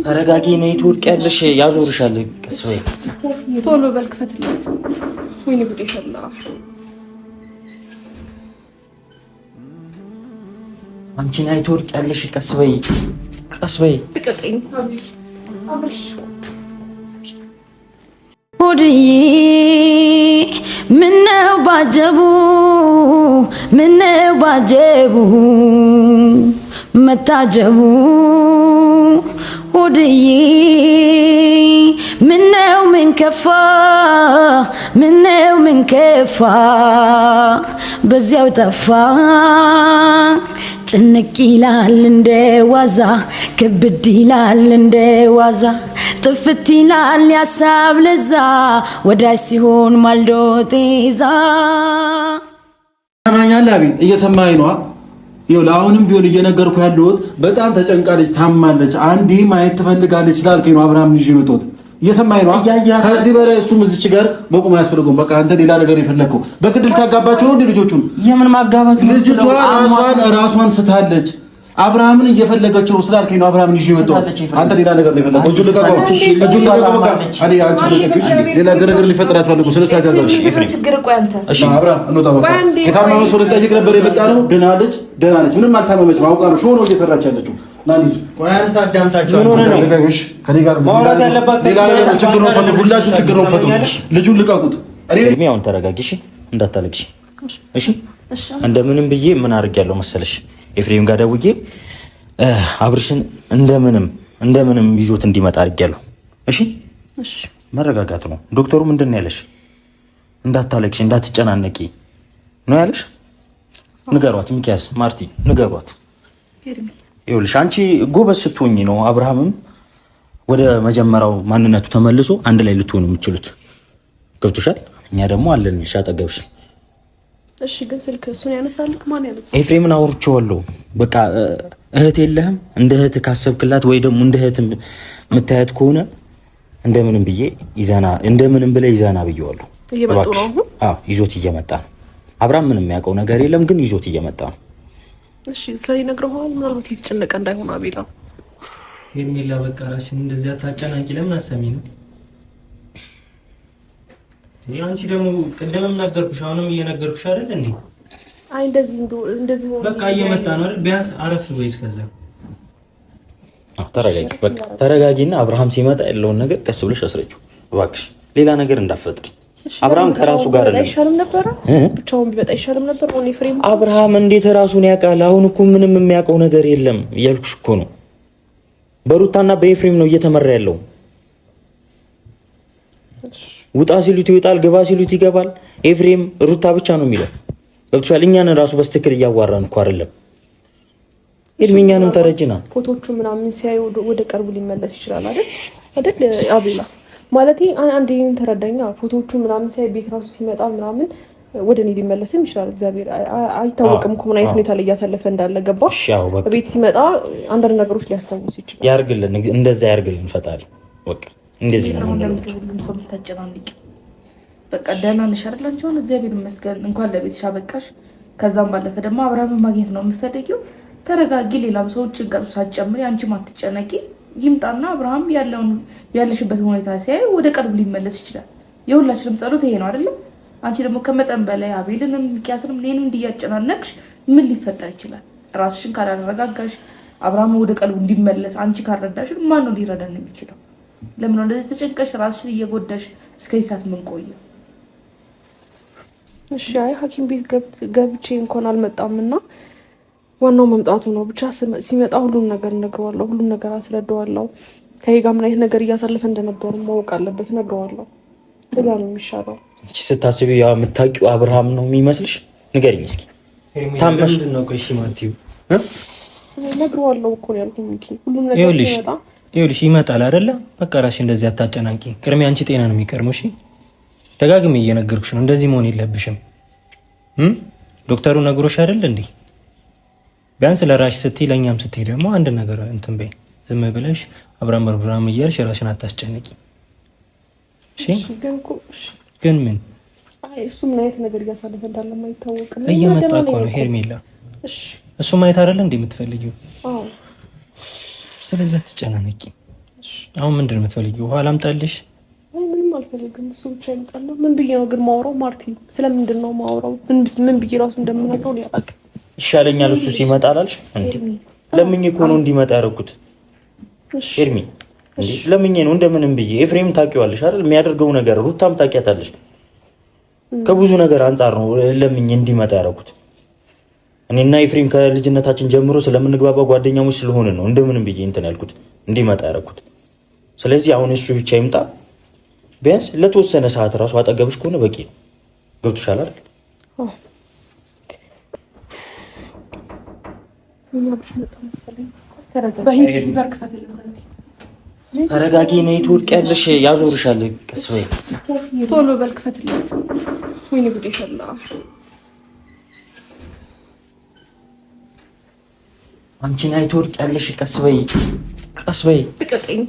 ተረጋጊ ነይ ትወድቂያለሽ ያዞርሻል ቀስ በይ ቶሎ በል ክፈትላት ወይኔ ጉዴ ፈላ አንቺ ነይ ትወድቂያለሽ ቀስ በይ ልቀቀኝ አብርሽ ሆድዬ ምነው ባጀቡ መታጀቡ ሆድዬ ምነው ምን ከፋ በዚያው ጠፋ ጭንቅ ይላል እንደ ዋዛ ክብድ ይላል እንደ ዋዛ ጥፍት ይላል ያሳብ ለዛ ወዳጅ ሲሆን ማልዶ ጤዛ ሰማኛለህ አቤል እየሰማኸኝ ነው ይኸው ለአሁንም ቢሆን እየነገርኩ ያለሁት በጣም ተጨንቃለች ታማለች አንዴ ማየት ትፈልጋለች ስላልከኝ ነው አብርሃም ልጅ ይመጣት እየሰማኸኝ ነው ከዚህ በላይ እሱም እዚች ጋር መቆም አያስፈልገውም በቃ አንተ ሌላ ነገር የፈለከው በግድል ታጋባቸው ነው ልጆቹን የምን ማጋባት ልጅቷ ራሷን ስታለች አብርሃምን እየፈለገችው ነው ስላልከኝ ነው አብርሃምን ይዤ መጣሁ አንተ ሌላ ነገር ነው የፈለከው እጁን ልቀቀው በቃ አዲ አንቺ ልቀቅሽ ሌላ ነገር ሊፈጠር አትፈልጉ ስለዚህ ታዛዝሽ ችግር ቆይ አንተ እሺ አብርሃም እንውጣ በቃ የታመመ ሰው ልጠይቅ ነበር የመጣ ነው ድናለች ደህና ነች ምንም አልታመመችም አውቃ ነው ሾ ነው እየሰራች ያለችው ናንጂ ቆይ አንተ አዳምጣቸው ምን ሆነ ነው ልቀቅሽ ከኔ ጋር ማውራት ያለባት ሌላ ነገር ችግር ነው ፈቱ ሁላችሁ ችግር ነው ፈቱ ልጁን ልቀቁት እኔ አሁን ተረጋጊሽ እንዳታለቅሽ እሺ እንደምንም ብዬ ምን አድርጌያለሁ መሰለሽ ኤፍሬም ጋር ደውዬ አብርሽን እንደምንም ይዞት እንዲመጣ አድርጌያለሁ እሺ መረጋጋት ነው ዶክተሩ ምንድነው ያለሽ እንዳታለቅሽ እንዳትጨናነቂ ነው ያለሽ ንገሯት ሚኪያስ ማርቲ ንገሯት ይኸውልሽ አንቺ ጎበዝ ስትሆኚ ነው አብርሃምም ወደ መጀመሪያው ማንነቱ ተመልሶ አንድ ላይ ልትሆኑ የምትችሉት ገብቶሻል እኛ ደግሞ አለንልሽ አጠገብሽ እሺ ግን ስልክ እሱን ያነሳልክ ማን ያነሳል ኤፍሬምን አውርቼዋለሁ በቃ እህት የለህም እንደ እህት ካሰብክላት ወይ ደግሞ እንደ እህት የምታያት ከሆነ እንደምንም ብለህ ይዛና ብየዋለሁ እየመጡ ነው አዎ ይዞት እየመጣ ነው አብርሃም ምንም የሚያውቀው ነገር የለም ግን ይዞት እየመጣ ነው እሺ ስለዚህ ነግረዋል ምናልባት ይጨነቀ እንዳይሆን አቤላ ሄርሜላ በቃ ራስሽን እንደዚያ ታጨናቂ ለምን አሰሚኝ አንቺ ደግሞ ቀደምም ነገርኩሽ አሁንም እየነገርኩሽ አይደል እንዴ አይ እንደዚህ በቃ እየመጣ ነው አይደል ቢያንስ አረፍ በይስ ከዛ ተረጋጊና አብርሃም ሲመጣ ያለውን ነገር ቀስ ብለሽ አስረጪው እባክሽ ሌላ ነገር እንዳትፈጥሪ አብርሃም ከራሱ ጋር አይሻልም ነበር ብቻውን ቢመጣ አይሻልም ነበር ኦን ኤፍሬም አብርሃም እንዴት ራሱን ያውቃል አሁን እኮ ምንም የሚያውቀው ነገር የለም እያልኩሽ እኮ ነው በሩታና በኤፍሬም ነው እየተመራ ያለው ውጣ ሲሉት ይወጣል ግባ ሲሉት ይገባል ኤፍሬም ሩታ ብቻ ነው የሚለው ገብቶሻል እኛን ራሱ በስትክክል እያዋራን እኮ አይደለም እድሜኛንም ተረጅና ፎቶቹ ምናምን ሲያዩ ወደ ቀርቡ ሊመለስ ይችላል አይደል አቤላ ማለቴ አንዴ ተረዳኛ ፎቶቹ ምናምን ሲያይ ቤት ራሱ ሲመጣ ምናምን ወደ እኔ ሊመለስም ይችላል እግዚአብሔር አይታወቅም እኮ ምን አይነት ሁኔታ ላይ እያሳለፈ እንዳለ ገባሽ ቤት ሲመጣ አንዳንድ ነገሮች ሊያስታውስ ይችላል ያርግልን እንደዛ ያርግልን ፈጣሪ በቃ እንደዚህ ነው ሁሉም ሰው ተጨናንቂ በቃ ደህና ነሽ አይደላችሁ እግዚአብሔር ይመስገን እንኳን ለቤትሽ አበቃሽ ከዛም ባለፈ ደግሞ አብርሃም ማግኘት ነው የምትፈልጊው ተረጋጊ ሌላም ሰው ጭንቀቱ ሳትጨምሪ አንቺ ማትጨነቂ ይምጣና አብርሃም ያለሽበት ሁኔታ ሲያይ ወደ ቀልብ ሊመለስ ይችላል የሁላችንም ጸሎት ይሄ ነው አይደል አንቺ ደግሞ ከመጠን በላይ አቤልንም ሚኪያስንም እኔንም እንዲያጨናነቅሽ ምን ሊፈጠር ይችላል ራስሽን ካላረጋጋሽ አብርሃም ወደ ቀልቡ እንዲመለስ አንቺ ካረዳሽ ማን ነው ሊረዳን የሚችለው ለምን እንደዚህ ተጨንቀሽ ራስሽን እየጎዳሽ እስከዚህ ሰዓት ምን ቆየ እሺ አይ ሐኪም ቤት ገብቼ እንኳን አልመጣምና ዋናው መምጣቱ ነው ብቻ ሲመጣ ሁሉን ነገር ነግረዋለሁ ሁሉን ነገር አስረዳዋለሁ ከይጋ ምን አይነት ነገር እያሳለፈ እንደነበር ማወቅ አለበት ነግረዋለሁ ከዛ ነው የሚሻለው እቺ ስታስቢ ያ የምታውቂው አብርሃም ነው የሚመስልሽ ንገሪኝ እስኪ ታመሽ ነው ቆይ እሺ ማቲው ነግረዋለሁ እኮ ነው ያልኩኝ እንጂ ሁሉም ነገር ሲመጣ ይኸውልሽ ይመጣል አይደለ በቃ ራስሽ እንደዚህ አታጨናቂ ቅድሚያ አንቺ ጤና ነው የሚቀርመው እሺ ደጋግሜ እየነገርኩሽ ነው እንደዚህ መሆን የለብሽም ዶክተሩ ነግሮሽ አይደል እንዴ ቢያንስ ለራስሽ ስትይ ለኛም ስትይ ደግሞ አንድ ነገር እንትን በይ ዝም ብለሽ አብራም እያልሽ ራስሽን አታስጨንቂ እሺ ግን ምን አይ እሱ ምን አይነት ነገር እያሳለፈ እንዳለ ማይታወቅ ነው እየመጣ እኮ ነው ሄርሜላ እሱ ማየት አይደለ እንዴ የምትፈልጊው? አዎ። ስለዚህ አትጨናነቂ። አሁን ምንድን ነው የምትፈልጊው? ውሃ ላምጣልሽ? አይ ምንም አልፈልግም። እሱ ብቻ ይመጣል። ምን ብዬ ነው ግን ማውራው? ማርቲ ስለምንድን ነው ማውራው? ምን ብዬ ራሱ እንደምነግረው ሊያውቅ ይሻለኛል። እሱ ሲመጣ አላልሽ እንዴ? ለምኜ እኮ ነው እንዲመጣ ያደረኩት። ኤርሚ እንዴ ለምኜ ነው እንደምንም ብዬ። ኤፍሬም ታውቂዋለሽ አይደል? የሚያደርገው ነገር ሩታም ታውቂያታለሽ። ከብዙ ነገር አንጻር ነው ለምኜ እንዲመጣ ያደረኩት። እኔና ኤፍሬም ከልጅነታችን ጀምሮ ስለምንግባባ ጓደኛሞች ስለሆነ ነው እንደምንም ብዬ እንትን ያልኩት እንዲመጣ ያደረኩት። ስለዚህ አሁን እሱ ብቻ ይምጣ። ቢያንስ ለተወሰነ ሰዓት ራሱ አጠገብሽ ከሆነ በቂ ነው። ገብቶሻል አይደል? ተረጋጊ። ነይ ትወድቂያለሽ። ያዞርሻል። ቀስ በይ ቶሎ በል ክፈትለት። ወይኔ ጉዴ ፈላ። አንቺ ነይ ትወድቂያለሽ። ቀስ በይ ቀስ በይ። ልቀቀኝ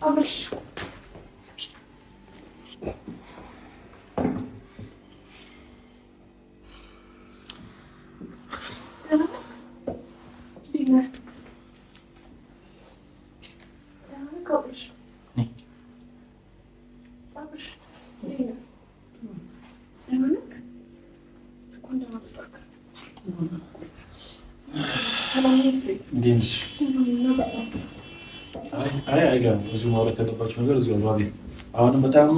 አብርሽ። አይገርም። እዚሁ ማውራት ያለባቸው ነገር እዚሁ አባቢ አሁንም በጣም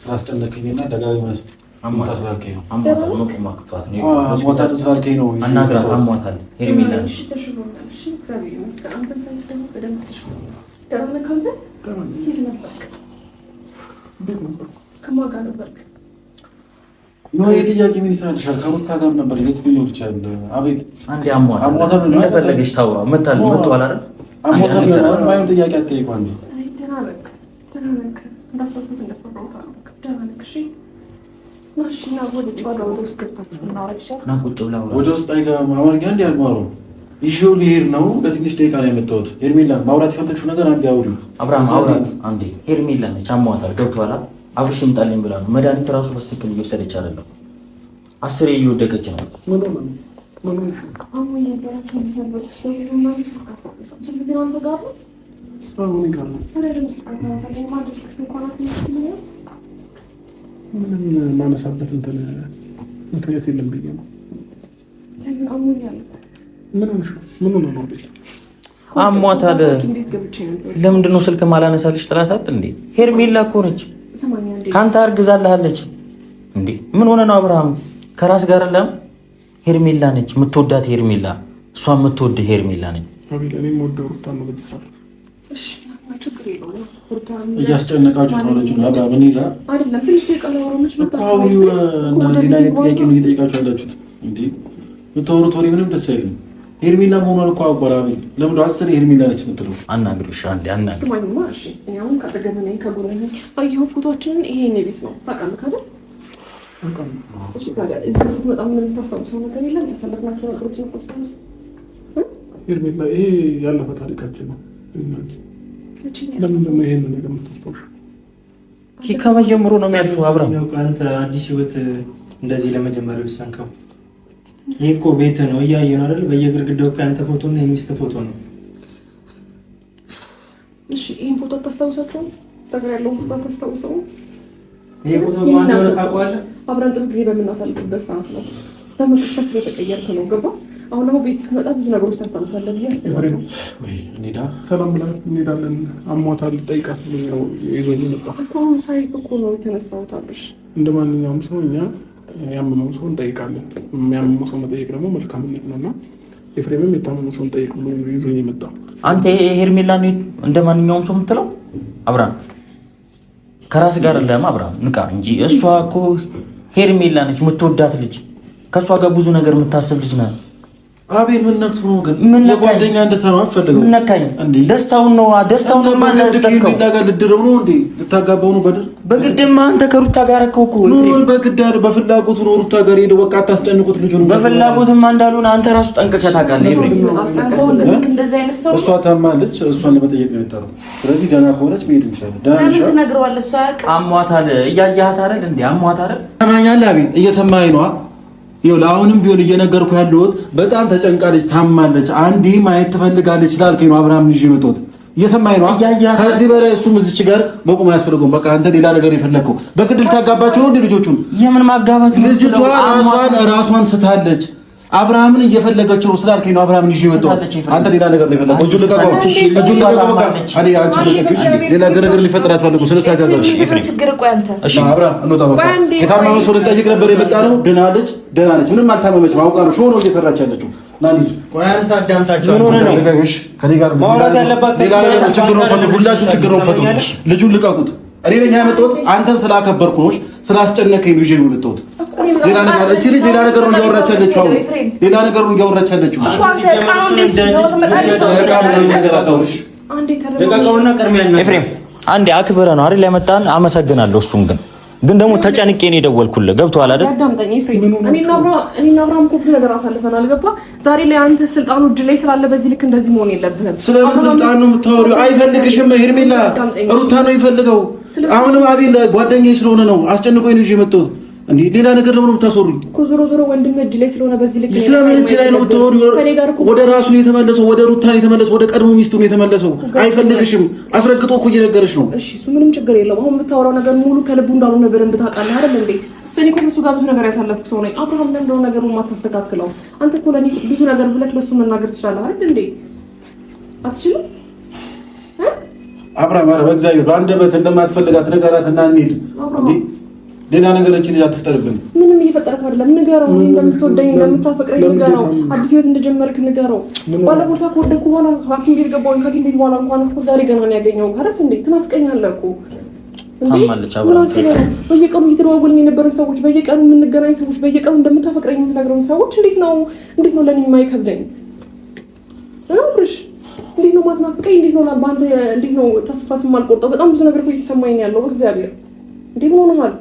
ስላስጨነቀኝና ደጋግመህ ስላልከኝ ነው። አሟታል ስላልከኝ ነው። አናግራት። አሟታል ሄርሜላ ነሽ። የጥያቄ ምን ይሰራልሻል? ከሩታ ጋር ነበር የት ሊኖር ይችላል? አቤት አንዴ አሟታል እንደፈለገች ታውራ። መጥቷል አይደል? አሟታል ማየውን ጥያቄ አትጠይቁ። አንዴ ወደ ውስጥ አይገባም። አማርኛ እንዲ ያልማረው ይዤው ሊሄድ ነው። ለትንሽ ደቂቃ ነው የመጣሁት። ሄርሜላ ማውራት የፈለግሽው ነገር አንዴ አውሪው። አብርሃም አውራት አንዴ። ሄርሜላ ነች አሟታል። ገብቶሃል? አብርሽ ይምጣልኝ ብላ ነው። መድኃኒት ራሱ በስትክክል እየወሰደች አይደለም። 10 እየወደቀች ነው። ምንም ማነሳበት እንትን ምክንያት የለም ብዬ ነው። ምን ነው አሟታል። ለምንድን ነው ስልክ ማላነሳልሽ? ጥላታል እንዴ? ሄርሜላ እኮ ነች። ካንተ አርግዛለች እንዴ? ምን ሆነ ነው አብርሃም? ከራስ ጋር አይደለም። ሄርሜላ ነች የምትወዳት ሄርሜላ፣ እሷ የምትወድ ሄርሜላ ነች። እያስጨነቃችሁ ነው ልጅ አብርሃም። እኔ ጋር አይደለም ትንሽ ጥያቄ ነው እየጠየቃችሁ ያላችሁት እንዴ? የምታወሩት ወሬ ምንም ደስ አይልም። ሄርሜላ መሆኗን እኮ አቋራቢ ለምንድነው 10 ሄርሜላ ነች የምትለው? አናግሩሽ አንዴ አናግሩ። ስማኝማ እሺ፣ እኔ አሁን ካጠገብ ነኝ ከጎረኝ አየሁ ፎቶአችንን። ይሄ የኔ ቤት ነው ታውቃለህ አይደል? እሺ ታዲያ እዚህ ስትመጣ ምን የምታስታውሰው ነገር የለም? ያሳለፍናቸው ነገሮችን ታስታውስ? ሄርሜላ ይሄ ያለፈ ታሪካችን ነው። ለምንድነው ይሄን ነገር የምታስታውሰው? ከመጀመሩ ነው የሚያልፈው አብርሃም። አንተ አዲስ ህይወት እንደዚህ ለመጀመሪያ ወሰንከው? ይሄ እኮ ቤት ነው፣ እያየህ ነው አይደል? በየግድግዳው እኮ ያንተ ፎቶ እና የሚስት ፎቶ ነው። እሺ ይሄን ፎቶ ታስታውሳለህ? ጸጉር ያለው ፎቶ ታስታውሰው? ይሄ ፎቶ ማን ነው ታውቀዋለህ? አብረን ጥሩ ጊዜ በምናሳልፍበት ሰዓት ነው። በመክፈት ስለተቀየርክ ነው። ገባ? አሁን ደግሞ ቤት ስትመጣ ብዙ ነገሮች ታስታውሳለህ ብዬ አስባለሁ። ወይ እንዴዳ ሰላም ብላ እንሄዳለን። አሟታል ጠይቃት ብሎኝ ነው ይዞኝ የመጣው እኮ። ሳይክ እኮ ነው የተነሳሁት አብርሽ። እንደ ማንኛውም ሰው እኛ ያመመው ሰው እንጠይቃለን። የሚያመመው ሰው መጠየቅ ደግሞ መልካምነት ነውና ኤፍሬምም የታመመው ሰው እንጠይቅ ብሎ ይዞኝ የመጣው። አንተ ሄርሜላ ነው እንደ ማንኛውም ሰው የምትለው? አብርሃም ከራስ ጋር አይደለም አብርሃም፣ ንቃ እንጂ። እሷ እኮ ሄርሜላ ነች የምትወዳት ልጅ፣ ከእሷ ጋር ብዙ ነገር የምታስብ ልጅ ናት። አቤል ምን ነክቶ ነው ግን? የጓደኛ እንደሰራው አፈልገው ምን ነካኝ? ደስታውን ነው ማን ተከከው ጋር ልድረው ነው እንዴ? ልታጋባው ነው በድር? በግድማ አንተ ከሩታ ጋር እኮ ነው በግድ አይደል? በፍላጎቱ ነው ሩታ ጋር ሄደው በቃ አታስጨንቁት ልጁን። በፍላጎትማ እንዳልሆነ አንተ ራሱ ጠንቅቀህ ታውቃለህ። እሷ ታማለች፣ እሷን ለመጠየቅ ነው የጠራው። ስለዚህ ደህና ከሆነች መሄድ እንችላለን። ደህና ነሽ? ትነግረዋለህ። እሷ ያውቃል። አሟታል። እያየሃት አይደል እንዴ? አሟታል። ሰማኛለህ አቤል? እየሰማኸኝ ነው? ይኸውልህ አሁንም ቢሆን እየነገርኩህ ያለሁት በጣም ተጨንቃለች፣ ታማለች። አንዴ ማየት ትፈልጋለች ስላልከኝ ነው አብርሃም ልጅ የመጣሁት። እየሰማኝ ነው። ከዚህ በላይ እሱም እዚች ጋር መቆም አያስፈልገውም። በቃ አንተ ሌላ ነገር የፈለግከው በግድ ልታጋባቸው ነው እንዴ ልጆቹን? የምን ማጋባት? ልጅቷ ራሷን ስታለች። አብርሃምን እየፈለገችው ስላልከኝ ነው አብርሃምን ይዤ የመጣሁት። አንተ ሌላ ነገር ነው የፈለገው። እጁን ልቀቀው፣ እጁን ልቀቀው። በቃ አዲ አንቺ ልቀቅሽ። ሌላ ግርግር ሊፈጠር አትፈልጉ። ስለዚህ ታዛዝሽ ኤፍሬም። እሺ አብርሃም እንውጣ። በቃ የታመመ ሰው ልንጠይቅ ነበር የመጣ ነው። ድናለች፣ ደህና ነች፣ ምንም አልታመመችም። አውቃ ነው ሾው ነው እየሰራች ያለችው። ናንዲ ቆይ አንተ አዳምጣቸው። ምን ሆነ ነው? ልቀቅሽ። ከኔ ጋር ማውራት ያለባት ሌላ ነገር ችግር ነው። ፈቱ ሁላችሁ ችግር ነው። ፈቱ ልጁን ልቀቁት። እኔ ነኝ ያመጣሁት። አንተን ስላከበርኩ ነው፣ ስላስጨነቀኝ ነው ይዤ የመጣሁት። ሌላ ነገር እቺ ልጅ ሌላ ነገር ነው እያወራች ያለችው። አሁን ሌላ ነገር ነው እያወራች ያለችው። ኤፍሬም አንዴ አክብረህ ነው አይደል ያመጣን? አመሰግናለሁ። እሱን ግን ደግሞ ተጨንቄ ነው የደወልኩልህ። ገብቶሃል አይደል? ያዳምጠኝ ኤፍሬም። እኔና አብርሃም እኮ ብዙ ነገር አሳልፈናል። ገባ? ዛሬ ላይ አንተ ስልጣኑ እጅ ላይ ስላለ በዚህ ልክ እንደዚህ መሆን የለብህም። ስለምን ስልጣን ነው የምታወሪው? አይፈልግሽም። ሄርሜላ ሩታ ነው ይፈልገው። አሁንም አቤል ጓደኛዬ ስለሆነ ነው አስጨንቆኝ ነው ይዤ የመጣሁት። እንዴ ሌላ ነገር ለምን የምታስወሩኝ? ዞሮ ወንድም እጅ ላይ ስለሆነ በዚህ ልክ ስለምን እጅ ላይ ነው የምታወሪው? ወደ ራሱ ነው የተመለሰው፣ ወደ ሩታ ነው የተመለሰው፣ ወደ ቀድሞ ሚስቱ ነው የተመለሰው። አይፈልግሽም። አስረግጦ እኮ እየነገረሽ ነው። እሺ እሱ ምንም ችግር የለውም። አሁን የምታወራው ነገር ሙሉ ከልቡ እንዳልሆነ በደንብ ታውቃለህ አይደል እንዴ? እኔ እኮ ከእሱ ጋር ብዙ ነገር ያሳለፍኩ ሰው ነኝ። አብርሃም ለምንድን ነው ነገሩን የማታስተካክለው? አንተ እኮ ለእኔ ብዙ ነገር ብለህ ለእሱ መናገር ትችላለህ አይደል እንዴ? አትችልም? አብርሃም ኧረ በእግዚአብሔር በአንደበት እንደማትፈልጋት ንገራት እና እንሂድ። ሌላ ነገር እቺ ልጅ አትፍጠርብን። ምንም እየፈጠርክ አይደለም። ንገረው፣ እንደምትወደኝ እንደምታፈቅረኝ ንገረው። አዲስ ህይወት እንደጀመርክ ንገረው። ባለፈው ከወደኩ በኋላ ሐኪም ቤት ገባሁኝ። ከሐኪም ቤት በኋላ እንኳን እኮ ዛሬ ገና ነው ያገኘው። ካረክ እንዴ ትናፍቀኛለህ እኮ እንዴ። በየቀኑ እየተደዋወልን የነበረን ሰዎች፣ በየቀኑ የምንገናኝ ሰዎች፣ በየቀኑ እንደምታፈቅረኝ የምትነግረኝ ሰዎች እንዴት ነው ለኔ የማይከብደኝ? አብርሽ እንዴት ነው ማትናፍቀኝ? እንዴት ነው በአንተ እንዴት ነው ተስፋ ስማልቆርጠው? በጣም ብዙ ነገር እኮ እየተሰማኝ ነው ያለው። እግዚአብሔር እንዴ ምን ሆነሃል?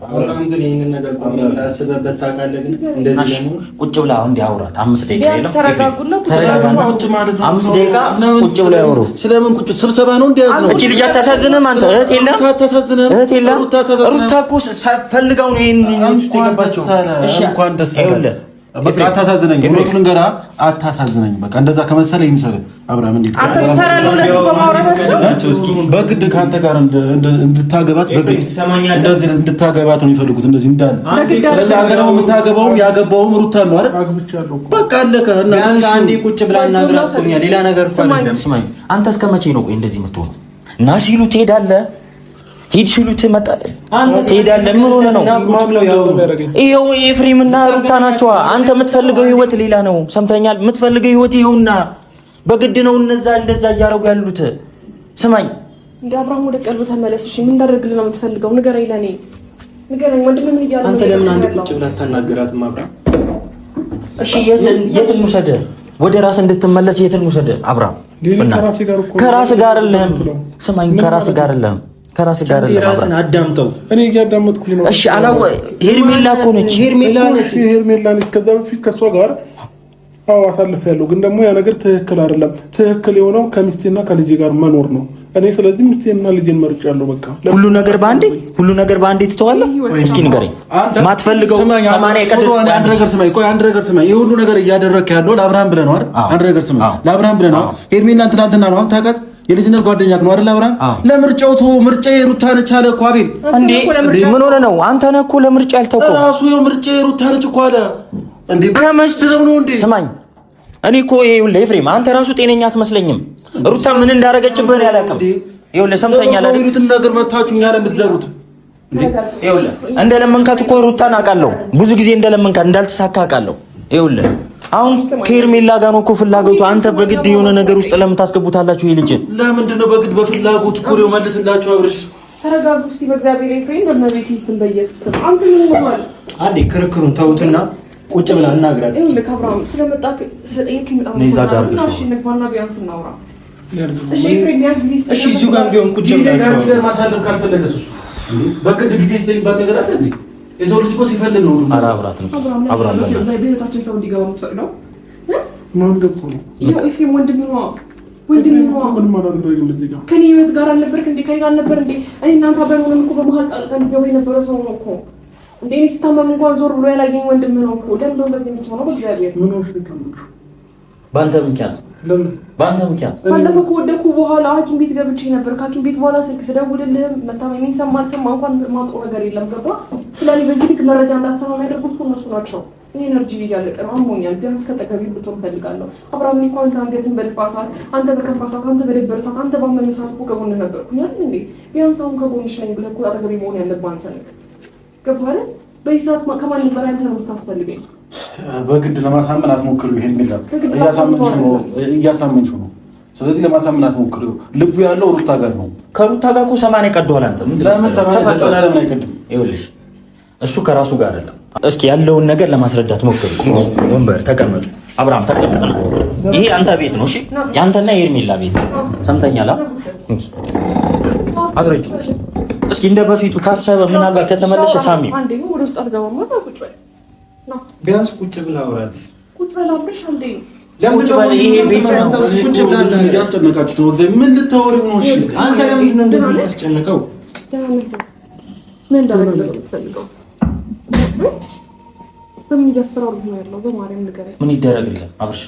አብርሃም ግን ይሄንን ነገር አስበህበት ታውቃለህ? ግን እንደዚህ ደግሞ ቁጭ ብላ አሁን አውራት 5 ደቂቃ ይለው ተረጋጉና ቁጭ ማለት ነው። 5 ደቂቃ ቁጭ ብላ ያወሩ። ስለምን ቁጭ ስብሰባ ነው እንዲያዝ ነው? እቺ ልጅ አታሳዝንም? አንተ እህት የለም? እህት የለም? ሩታ እኮ ፈልጋው ነው ይሄን ውስጥ የገባችው። እሺ እንኳን ደስ ያለህ። በቃ አታሳዝነኝ። እውነቱን ልንገራ አታሳዝነኝ። በቃ እንደዛ ከመሰለ ይምሰል። አብርሃም በግድ ከአንተ ጋር እንድታገባት በግድ እንደዚህ እንድታገባት ነው የሚፈልጉት። እንደዚህ እንዳለ ስለዚህ አንተ ደግሞ የምታገባውም ያገባውም ሩታ ነው አይደል? በቃ አለቀ። እና አንዴ ቁጭ ብላ እናግራት እኮ ሌላ ነገር እኮ አይደለም። ስማኝ አንተ እስከ መቼ ነው ቆይ እንደዚህ የምትሆነው? እና ሲሉ ትሄዳለህ፣ ሂድ ሲሉ ትመጣለህ፣ ትሄዳለህ። ምን ሆነህ ነው? ይኸው ኤፍሬምና ሩታ ናቸው። አንተ የምትፈልገው ህይወት ሌላ ነው። ሰምተኛል? የምትፈልገው ህይወት ይኸውና በግድ ነው እነዛ እንደዛ እያደረጉ ያሉት። ስማኝ እንደ አብርሃም ወደ ቀልብ ተመለስ። እሺ ምን እንዳደርግልህ ነው የምትፈልገው? ንገረኝ፣ ለኔ ንገረኝ። ወንድም ምን እያለ አንተ ለምን አንድ ቁጭ ብላ ታናገራትም? አብርሃም እሺ የት እንውሰድህ? ወደ ራስ እንድትመለስ የት እንውሰድህ? አብርሃም ከራስ ጋር አይደለም። ስማኝ ከራስ ጋር አይደለም። ከራስ ጋር አይደለም። ራስን አዳምጠው። እኔ እያዳመጥኩኝ ነው። እሺ አላው ሄርሜላ እኮ ነች። ሄርሜላ ነች። ከዛ በፊት ከሷ ጋር አሳልፌያለሁ። ግን ደግሞ ያ ነገር ትክክል አይደለም። ትክክል የሆነው ከሚስቴና ከልጄ ጋር መኖር ነው። እኔ ስለዚህ ሚስቴና ልጄን መርጫለሁ። በቃ ሁሉ ነገር ባንዴ ትተዋለህ? እስኪ ንገረኝ። ማትፈልገው 80 ቀን አንድ ነገር ስማኝ። ቆይ አንድ ነገር ስማኝ። ይሄ ሁሉ ነገር እያደረክ ያለው ለአብርሃም ብለህ ነው አይደል? አንድ ነገር ስማኝ። ለአብርሃም ብለህ ነው። ሄርሜላን ትናንትና ነው ታውቃት? የልጅነት ጓደኛክ ነው አይደል? አብርሃም ለምርጫው ምርጫ የሩታ ነች አለ እኮ አቤል። እንዴ ምን ሆነ ነው? አንተ ነህ እኮ ለምርጫ ያልተውከው። ራሱ ምርጫ የሩታ ነች እኮ አለ። እንዴ ከመስደው ነው እንዴ? ስማኝ እኔ እኮ ይኸውልህ ኤፍሬም አንተ ራሱ ጤነኛ አትመስለኝም። ሩታ ምን እንዳረገችብህ ያላቅም። ይኸውልህ ሰምተኛል አይደል? ይሉት ነገር መታችሁ እኛ ለምትዘሩት እንዴ ይኸውልህ እንደለመንካት እኮ ሩታን አውቃለሁ። ብዙ ጊዜ እንደለመንካት እንዳልተሳካ አውቃለሁ። ይኸውልህ አሁን ከሄርሜላ ጋር ነው እኮ ፍላጎቱ። አንተ በግድ የሆነ ነገር ውስጥ ለምን ታስገቡታላችሁ? ይሄ ልጅ ለምንድን ነው በግድ በፍላጎት እኮ ነው መልስላችሁ። አብርሽ ተረጋጉ እስቲ በእግዚአብሔር ኤፍሬም፣ በመቤት ስም በኢየሱስ ስም። አንተ ምን ሆነሃል? አንዴ ክርክሩን ተውትና ቁጭ ብላ እናግራት። ለካብራም ስለመጣክ ስለጠየቅኝ በጣም ነው። እሺ ንግባና ቢያንስ እናውራ። እሺ ኤፍሬም ቢያንስ ጊዜ እሺ እዚሁ ጋር ቢሆን ቁጭ ብላችሁ ጋር ማሳለፍ ካልፈለገስ እሱ በግድ ጊዜ ስለሚባል ነገር አለ እንዴ? የሰው ልጅ እኮ ሲፈልግ ነው። ኧረ አብራት ነው አብራት ነው በህይወታችን ሰው እንዲገባ የምትፈቅደው ማን ገብቶ ነው? ይሄ ኤፍሬም ወንድም ነው። ምን ማለት ነው? እዚህ ጋር ከኔ ህይወት ጋር አልነበርክ እንዴ? ከኔ ጋር ነበር እንዴ? እኔ እናንተ አብረን ሆነን እኮ በመሀል ጣልቃ ሊገባ የነበረ ሰው ነው እኮ እንዴ ስታመም እንኳን ዞር ብሎ ያላየኝ ወንድም ነው እኮ ለምን ነው በዚህ የምትሆነው? በእግዚአብሔር ምን ነው ሽታምሩ በአንተ ምክንያት ለምን በአንተ ምክንያት ባለፈው ከወደኩ በኋላ ሐኪም ቤት ገብቼ ነበር። ከሐኪም ቤት በኋላ ስልክ ስደውልልህም መታመሜን ሰማልሰማ እንኳን ማውቀው ነገር የለም። ገባ ስለዚህ በዚህ ልክ መረጃ እንዳትሰማ የሚያደርጉት እነሱ ናቸው። ኢነርጂ እያለቀ ነው፣ አሞኛል። ቢያንስ ከጠገቢ ብትሆን ፈልጋለሁ። አብርሃም እኮ አንተ አንገትን በልፋ ሰዓት፣ አንተ በከፋ ሰዓት፣ አንተ በደበረ ሰዓት፣ አንተ ባመመ ሰዓት እኮ ከጎንህ ነበርኩኝ አይደል እንዴ? ቢያንስ አሁን ከጎንሽ ነኝ ብለህ እኮ አጠገቤ መሆን ያለብህ አንተ ነህ። ገባህ አይደል? በዚህ ሰዓት ከማንም በላይ አንተ ነው የምታስፈልገኝ። በግድ ለማሳመን አትሞክሩ። ይሄን ነገር እያሳመንሽው ነው። ስለዚህ ለማሳመን አትሞክሩ። ልቡ ያለው ሩታ ጋር ነው። ከሩታ ጋር እኮ 80 ቀዷል። አንተ ለምን 80 ለምን አይቀድም? ይኸውልሽ እሱ ከራሱ ጋር አይደለም። እስኪ ያለውን ነገር ለማስረዳት ሞክሩ። ወንበር ተቀመጡ። አብርሃም ተቀመጥ ነው። ይሄ አንተ ቤት ነው። እሺ ያንተና የሄርሜላ ቤት ሰምተኛል። አዝረጭ እስኪ እንደ በፊቱ ካሰበ ምናልባት ከተመለሰ ሳሚ አንዴ ወደ ውስጥ አትገባም። ቁጭ በል ቢያንስ ቁጭ ብላ አውራት። ቁጭ በል አብረሽ አንዴ ቁጭ በል። ይሄ ቤት ነው። ቁጭ ብላችሁ እያስጨነቃችሁት ነው። እግዚአብሔር ምን ልታወሪው ነው? እሺ አንተ ለምንድን ነው እንደዚህ የምታስጨንቀው? ምን እንዳደረገ ነው የምትፈልገው? በምን እያስፈራሩት ነው ያለው? በማርያም ንገረኝ። ምን ይደረግልን አብርሽ?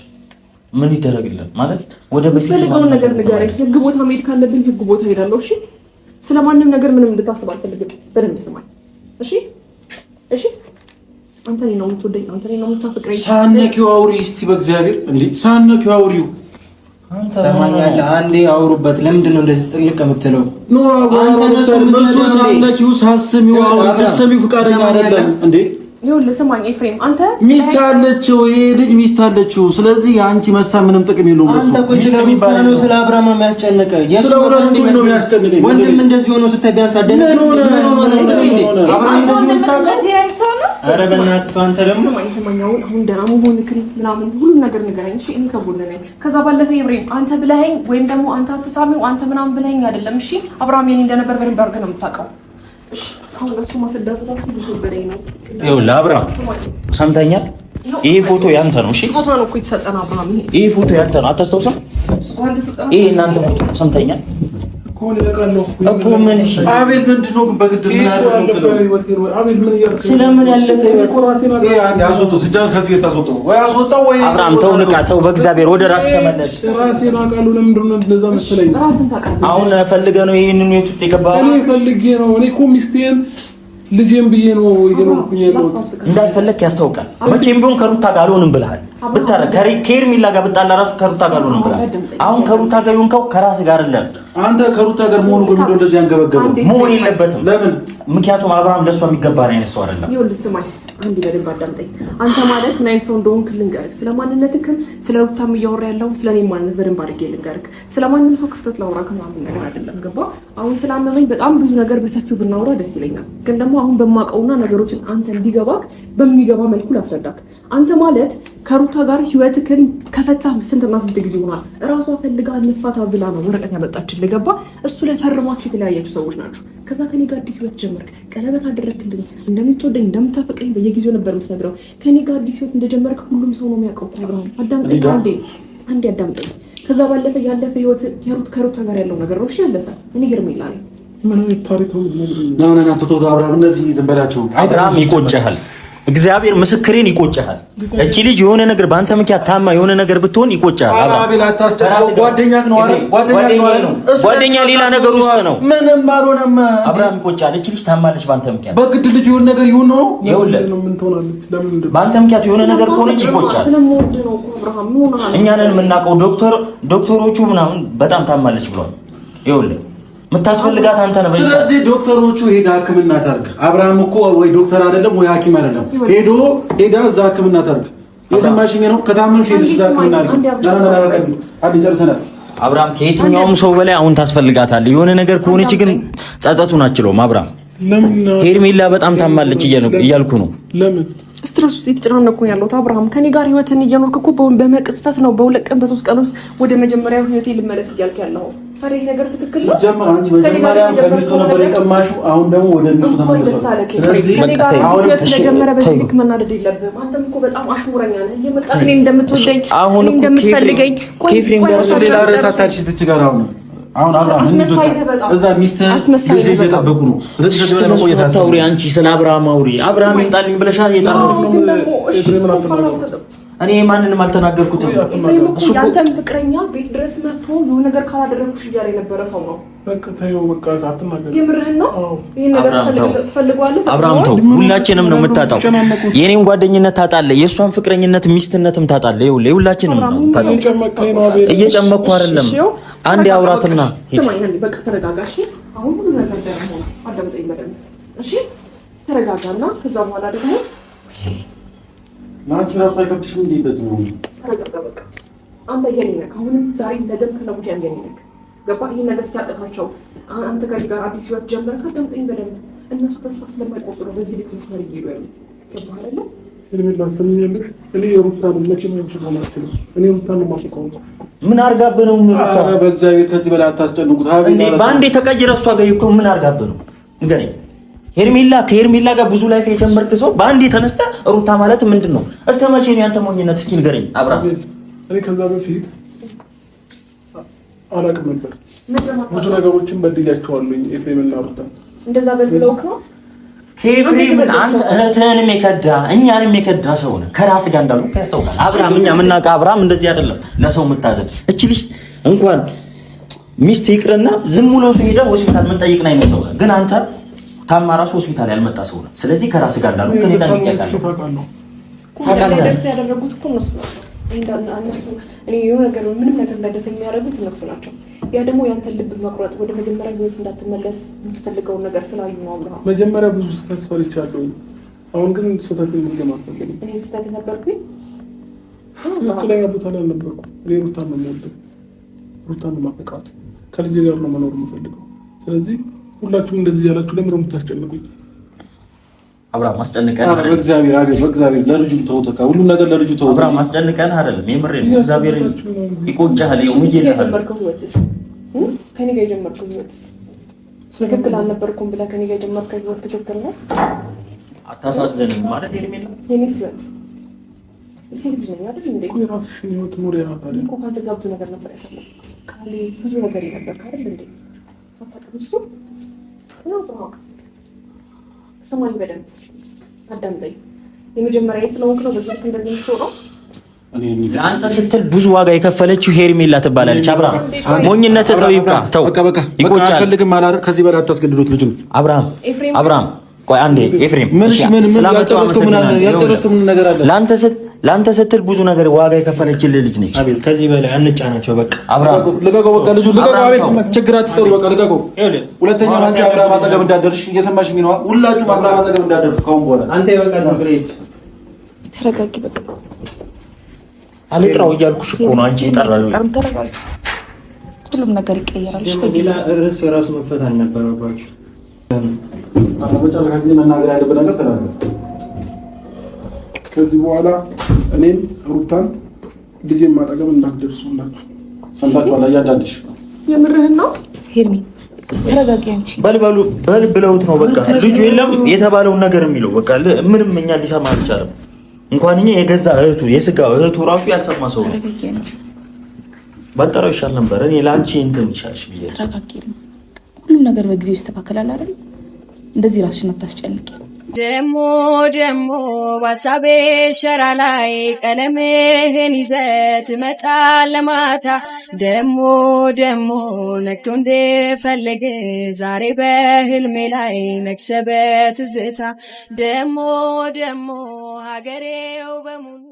ምን ይደረግልን ማለት ወደ በፊት ፈልገውን ነገር ንገረኝ። ህግ ቦታ መሄድ ካለብኝ ህግ ቦታ ሄዳለሁ። እሺ ስለማንም ነገር ምንም እንድታስብ አልፈልግም። በደንብ ስማኝ እሺ? እሺ አንተ ነው የምትወደኝ፣ አንተ ነው የምታፈቅረኝ። ሳነኪው አውሪ እስቲ በእግዚአብሔር እንዴ ሳነኪው አውሪው። ሰማኛለህ? አንዴ አውሩበት። ለምንድን ነው እንደዚህ ጥልቅ የምትለው? ኖ አንተ ነው ሳነኪው ሳስሚው አውሪ። በሰሚው ፍቃደኛ አይደለም እንዴ? ይኸውልህ ስማኝ ኤፍሬም፣ አንተ ሚስት አለችው፣ ይሄ ልጅ ሚስት አለችው። ስለዚህ አንቺ መሳ ምንም ጥቅም የለውም። አንተ እኮ ስለሚባለው ስለ አብርሃም የሚያስጨንቀ ስለሁለቱም ነው የሚያስጨንቀኝ። ወንድም እንደዚህ ሆኖ ስታይ ቢያንስ አደነ አብርሃም እንደዚህ የምታውቀው? ኧረ በእናትህ ተው። አንተ ደግሞ ስማኝ አሁን ደህና መሆንክን ምናምን ሁሉም ነገር ንገረኝ እሺ? እኔ ከጎንህ ነኝ። ከዛ ባለፈ ኤፍሬም አንተ ብለኸኝ ወይም ደግሞ አንተ አትሳሚው አንተ ምናምን ብለኸኝ አይደለም እሺ? አብርሃም የኔ እንደነበር በደንብ አድርገህ ነው የምታውቀው እሺ? አሁን እሱ ማስረዳት ራሱ ብዙ በላይ ነው። ይኸውልህ አብርሃም ሰምተኛል? ይሄ ፎቶ ያንተ ነው እሺ? ስጦታ ነው እኮ የተሰጠን አብርሃም። ይሄ ፎቶ ያንተ ነው አታስታውስም? ይሄ እናንተ ፎቶ ሰምተኛል ኮን ያቃለው እኮ ምን? እሺ አቤል ምንድን ነው ግን በግድ ምን አደረገው? አቤል ምን ያርክ? ስለምን ያለፈ ያስወጣው ሲጃ ከዚህ የታስወጣው ወይ አስወጣው ወይ አብርሃም ተው፣ ንቃ፣ ተው፣ በእግዚአብሔር ወደ ራስ ተመለስ። ራሴን አውቃለሁ። ለምንድን ነው እንደዛ መሰለኝ? ራስን ታውቃለህ። አሁን ፈልገህ ነው ይሄንን ቤት ውስጥ የገባኸው? እኔ ፈልጌ ነው። እኔ እኮ ሚስቴን ልጄን ብዬ ነው እየኖርኩኝ ያለሁት። እንዳልፈለክ ያስታውቃል። መቼም ቢሆን ከሩታ ጋር አልሆንም ብለሃል። ብታረግ ከሄርሜላ ጋር ብጣላ ራሱ ከሩታ ጋር አልሆንም ብለሃል። አሁን ከሩታ ጋር የሆንከው ከራስህ ጋር አይደለም። አንተ ከሩታ ጋር መሆኑ ግን እንደው እንደዚህ አንገበገበው መሆን የለበትም። ለምን? ምክንያቱም አብርሃም ለእሷ የሚገባን አይነት ሰው አይደለም። ይኸውልህ ስማኝ አንዴ በደንብ አዳምጠኝ። አንተ ማለት ምን አይነት ሰው እንደሆንክ ልንገርህ። ስለ ማንነትህም ስለ ሩታም እያወራ ያለው ስለ እኔ ማንነት በደንብ አድርጌ ልንገርህ። ስለ ማንም ሰው ክፍተት ላውራ ከምናምን ነገር አይደለም። ገባ? አሁን ስላመመኝ በጣም ብዙ ነገር በሰፊው ብናወራ ደስ ይለኛል። ግን ደግሞ አሁን በማውቀውና ነገሮችን አንተ እንዲገባክ በሚገባ መልኩ ላስረዳክ። አንተ ማለት ከሩታ ጋር ህይወትክን ከፈታህ ስንትና ስንት ጊዜ ሆኗል። እራሷ ፈልጋ እንፋታ ብላ ነው ወረቀት ያመጣችልህ። ገባ? እሱ ላይ ፈርማችሁ የተለያያችሁ ሰዎች ናችሁ። ከዛ ከኔ ጋር አዲስ ህይወት ጀመርክ። ቀለበት አደረክልኝ። እንደምትወደኝ እንደምታፈቅረኝ በየጊዜው ነበር የምትነግረው። ከኔ ጋር አዲስ ህይወት እንደጀመርክ ሁሉም ሰው ነው የሚያውቀው። አብርሃም አዳምጠኝ፣ አንዴ አዳምጠኝ። ከዛ ባለፈ ያለፈ ህይወት ከሩታ ጋር ያለው ነገር ነው። እሺ ያለፈ እኔ ሄርሜላ ነኝ። ምን አይነት ታሪክ ነው የምትነግረኝ? ና ተቶታ አብርሃም፣ እነዚህ ዝም በላቸው። አብርሃም ይቆጨሃል። እግዚአብሔር ምስክሬን ይቆጨሃል። እቺ ልጅ የሆነ ነገር በአንተ ምክንያት ታማ የሆነ ነገር ብትሆን ይቆጨሃል። አቤል አታስጨንቀው። ጓደኛህ ነው አይደል? ጓደኛ ሌላ ነገር ውስጥ ነው። ምንም አልሆነም። አብርሃም ይቆጨሃል። እቺ ልጅ ታማለች በአንተ ምክንያት። በግድ ልጅ የሆነ ነገር ይሁን ነው። ይኸውልህ ምን ትሆናለች? ለምን በአንተ ምክንያት የሆነ ነገር ከሆነች ይቆጨሃል። ስለምወድ ነው እኮ አብርሃም። ምን ሆነሃል? እኛ ነን የምናውቀው። ዶክተሮቹ ምናምን በጣም ታማለች ብሏል። ይኸውልህ የምታስፈልጋት አንተ ነህ። ስለዚህ ዶክተሮቹ ሄዳ ሕክምና ታርግ። አብርሃም እኮ ወይ ዶክተር አይደለም ወይ ሐኪም አይደለም። ሄዳ እዛ ሕክምና ታርግ። የሰማሽኝ ነው። ከታመምሽ ሄደሽ እዛ ሕክምና አድርግ። ጨርሰናል። አብርሃም ከየትኛውም ሰው በላይ አሁን ታስፈልጋታለህ። የሆነ ነገር ከሆነች ግን ጸጸቱን አችለውም። አብርሃም ሄርሜላ በጣም ታማለች እያልኩ ነው። ለምን ስትረስ ውስጥ የተጨናነኩኝ ያለሁት አብርሃም። ከኔ ጋር ህይወትን እየኖርክ እኮ በመቅስፈት ነው በሁለት ቀን በሶስት ቀን ውስጥ ወደ መጀመሪያው ህይወቴ ልመለስ እያልክ ያለው። ታዲያ ይሄ ነገር ትክክል ነው? ጀመር አንቺ መጀመሪያ ከሚስቱ ነበር የቀማሽው፣ አሁን ደግሞ ወደ ሚስቱ ተመለሰ። ስለዚህ አሁን ስለጀመረ በዚህ ልክ መናደድ የለብህም። አንተም እኮ በጣም አሽሙረኛ ነህ። እየመጣህ እኔ እንደምትወደኝ እኔ እንደምትፈልገኝ ከኤፍሬም ጋር ሌላ ርዕስ አታልሽ። እዚህ ጋር አሁን አሁን አብርሃም እዛ ሚስት ልጅ እየጠበቁ ነው። ስለዚህ ታውሪ አንቺ ስለ አብርሃም አውሪ። አብርሃም ይምጣልኝ ብለሻል። እኔ ማንንም አልተናገርኩትም። እሱ ያንተም ፍቅረኛ ቤት ድረስ መጥቶ የሆነ ነገር ካላደረኩሽ እያለ የነበረ ሰው ነው። በቃ ተይው፣ በቃ አትናገር። የምርህን ነው? ይሄን ነገር ትፈልገዋለህ? አብርሃም ተው፣ ሁላችንም ነው የምታጣው። የኔን ጓደኝነት ታጣለህ፣ የእሷን ፍቅረኝነት ሚስትነትም ታጣለህ። ይኸውልህ ሁላችንም ነው ታጣው። እየጨመቅኩ አይደለም። አንዴ አውራትና ስማኝ፣ በቃ ተረጋጋሽ። አሁን ሁሉ ነገር ደግሞ አዳምጠኝ በደንብ እሺ። ተረጋጋና ከዛ በኋላ ደግሞ ማንቺ ራሱ አይከብድሽም እንዴ? እንደዚህ ነው። ተረጋጋ በቃ። አንተ የኔነህ አሁንም ዛሬ ነገም ከነገ ወዲያ የኔነህ ገባ። ይሄን ነገር ሲያጠፋቸው አንተ ጋር አዲስ ህይወት ጀመርክ። አዳምጠኝ በደንብ። እነሱ ተስፋ ስለማይቆርጡ ነው በዚህ ልክ መስመር እየሄዱ ያሉት። ገባ አይደለ? እኔ የሩታን መቼም አይችልም። እኔ ሩታን ማስቆም ምን አርጋብህ ነው? ኧረ በእግዚአብሔር ከዚህ በላይ አታስጨንቁት። እንዴ በአንዴ ተቀይረ እሷ ጋር እኮ ምን አርጋብህ ነው? ንገረኝ። ከሄርሜላ ጋር ብዙ ላይፍ የጀመርክ ሰው በአንዴ ተነስተ ሩታ ማለት ምንድነው? እስከ መቼ ነው ያንተ ሞኝነት? እስኪ ንገረኝ አብርሃም። እኔ ከዛ በፊት አላውቅም ነበር። ብዙ ነገሮችን በድያቸዋለሁ። ኤፍሬምና ሩታ እንደዛ በድለውክ ነው። ኤፍሬም አንተ እህትህንም የከዳ እኛንም የከዳ ሰው ነህ። ከራስ ጋር እንዳሉ ያስታውቃል። አብርሃም እኛ የምናውቀው አብርሃም እንደዚህ አይደለም። ለሰው የምታዘን እቺ ልጅ እንኳን ሚስት ይቅርና ዝም ብሎ ሰው ሄደ ሆስፒታል ምን ጠይቅ ነው አይመስለው። ግን አንተ ታማ ራስ ሆስፒታል ያልመጣ ሰው ነህ። ስለዚህ ከራስ ጋር እንዳሉ ከኔ ጠይቅ ያውቃለሁ። ደርስ ያደረጉት እኮ እነሱ ናቸው። እኔ የሆነ ነገር ምንም ነገር እንዳይደርሰኝ የሚያደርጉት እነሱ ናቸው። ያ ደግሞ ያንተን ልብ መቁረጥ ወደ መጀመሪያ ህይወት እንዳትመለስ የምትፈልገውን ነገር ስላዩ ነው። አብርሃም መጀመሪያ ብዙ ስህተት ሰርቻለሁ። አሁን ግን ስህተት ልገማ አልፈልግም። እኔ ስህተት ነበርኩኝ። ትክክለኛ ቦታ ላይ አልነበርኩም። እኔ ሩታን ነው የምወደው፣ ሩታን ነው የማፈቅራት፣ ከልጄ ጋር ነው መኖር የምፈልገው። ስለዚህ ሁላችሁም እንደዚህ ያላችሁ ለምን ነው የምታስጨንቁኝ? አብርሃም ማስጨንቀን አይደለም። በእግዚአብሔር አይደለም። በእግዚአብሔር ለልጁ ተው። ተካ ሁሉ ነገር ለልጁ ተው። አብርሃም ማስጨንቀን አይደለም። የምሬን ነው። እግዚአብሔር ይቆጫል። ይሁን የጀመርከው ህይወትስ ከኔ ጋር የጀመርከው ህይወትስ ትክክል አልነበርኩም ብለህ ከኔ ጋር የጀመርከው ህይወት ትክክል ነው? አታሳዝንም ማለት የለም። የኔስ ህይወት ሴት ልጅ ነኝ አይደል እንዴ? የራስሽን ህይወት ኑሪ። ያታለ እኮ ካንተ ጋር ብዙ ነገር ነበር ያሳለፍኩት። ካሌ ብዙ ነገር ነበር አይደል እንዴ? አታውቅም እሱ ነው ብራ ሰማኝ በደንብ አዳምጠኝ። የመጀመሪያ ስለሆንክ ነው በዚህ ልክ እንደዚህ የምትሆነው። ለአንተ ስትል ብዙ ዋጋ የከፈለችው ሄርሜላ ትባላለች። አብርሃም ሞኝነት ተው፣ ይብቃ፣ ተው፣ ይቆጫል። አልፈልግም አላረክ። ከዚህ በላይ አታስገድዱት ልጁን። አብርሃም ቆይ አንዴ ኤፍሬም፣ ምን ያልጨረስከው ምን ነገር አለ? ለአንተ ስትል ብዙ ነገር ዋጋ የከፈለችልህ ልጅ ነች። አቤት ከዚህ በላይ አንጫናቸው። በቃ አብርሃም ልቀቀው፣ በቃ ልጁ ልቀቀው። አቤት ችግር አትፍጠሩ፣ በቃ ልቀቀው። ሁለተኛ አንቺ አብርሃም አጠገብ እንዳደርሽ እየሰማሽኝ ነው። ሁላችሁም አብርሃም አጠገብ እንዳደርሱ ከአሁን በኋላ አንተ በቃ ዝምብለህ ተረጋጊ። በቃ አልጥራው እያልኩሽ እኮ ነው። አንቺ ይጠራሉ። ተረጋጊ፣ ሁሉም ነገር ይቀየራል። ሌላ ርዕስ የራሱ መፈታት አልነበረባችሁ። በመጨረሻ ጊዜ መናገር ያለብህ ነገር ተናገር። ከዚህ በኋላ እኔም ሩታን ልጄን ማጠገብ እንዳትደርሱላችሁ። ሰምታችኋል? እያንዳንድሽ የምርህን ነው? ሄርሚ ተረጋጊ። አንቺ በል ብለውት ነው በቃ ልጁ የለም የተባለውን ነገር የሚለው በቃ ምንም እኛ ሊሰማ አልቻለም። እንኳን እኛ የገዛ እህቱ የስጋ እህቱ ራሱ ያልሰማ ሰው ነው። ባጠራው ይሻል ነበር። እኔ ላንቺ እንትን ይሻልሽ ብዬ ተረጋጊ። ሁሉም ነገር በጊዜው ይስተካከላል አይደል? እንደዚህ ራስሽን አታስጨንቂ። ደሞ ባሳቤ ሸራ ላይ ቀለምህን ይዘህ ትመጣለህ ማታ። ደሞ ነግቶ እንደፈለገ ዛሬ በህልሜ ላይ ነግሰህ በትዝታ። ደሞ ሀገሬው በሙሉ